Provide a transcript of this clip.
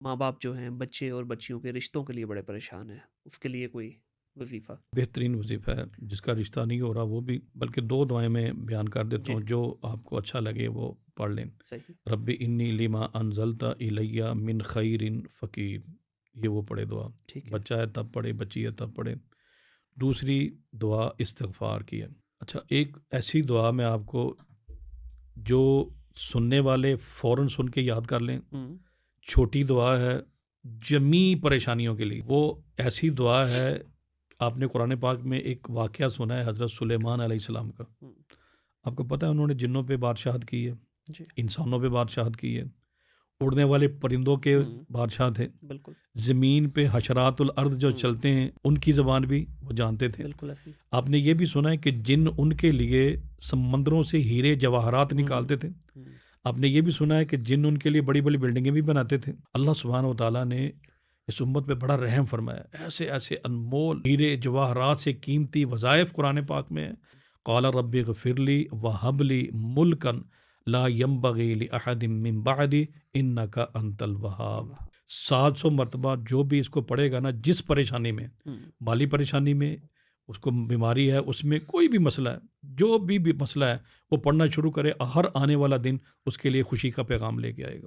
ماں باپ جو ہیں بچے اور بچیوں کے رشتوں کے لیے بڑے پریشان ہیں، اس کے لیے کوئی وظیفہ؟ بہترین وظیفہ ہے، جس کا رشتہ نہیں ہو رہا وہ بھی، بلکہ 2 دعائیں میں بیان کر دیتا جی، ہوں، جو آپ کو اچھا لگے وہ پڑھ لیں۔ صحیح، رب انی لما انزلت الی من خیر فقیر، یہ وہ پڑھے دعا، ٹھیک ہے، بچہ ہے تب پڑھے، بچی ہے تب پڑھے۔ دوسری دعا استغفار کی ہے۔ اچھا، ایک ایسی دعا میں آپ کو جو سننے والے فوراً سن کے یاد کر لیں، ہوں، چھوٹی دعا ہے جمی پریشانیوں کے لیے، وہ ایسی دعا ہے۔ آپ نے قرآن پاک میں ایک واقعہ سنا ہے حضرت سلیمان علیہ السلام کا، ہوں، آپ کو پتہ ہے انہوں نے جنوں پہ بادشاہت کی ہے، جی، انسانوں پہ بادشاہت کی ہے، اڑنے والے پرندوں کے ہوں، بادشاہ تھے، بالکل، زمین پہ حشرات الارض جو ہوں، چلتے ہیں ان کی زبان بھی وہ جانتے تھے۔ بالکل ایسی، آپ نے یہ بھی سنا ہے کہ جن ان کے لیے سمندروں سے ہیرے جواہرات ہوں، نکالتے تھے۔ ہوں، آپ نے یہ بھی سنا ہے کہ جن ان کے لیے بڑی بڑی بلڈنگیں بھی بناتے تھے۔ اللہ سبحانہ و تعالیٰ نے اس امت پہ بڑا رحم فرمایا، ایسے ایسے انمول ہیرے جواہرات سے قیمتی وظائف قرآن پاک میں ہیں۔ قال رب اغفر لی وہب لی ملکا لا ينبغی لأحد من بعدی انک انت الوہاب۔ واہ، 700 مرتبہ جو بھی اس کو پڑھے گا نا، جس پریشانی میں، ہوں، مالی پریشانی میں، اس کو بیماری ہے، اس میں کوئی بھی مسئلہ ہے، جو بھی مسئلہ ہے وہ پڑھنا شروع کرے، ہر آنے والا دن اس کے لیے خوشی کا پیغام لے کے آئے گا۔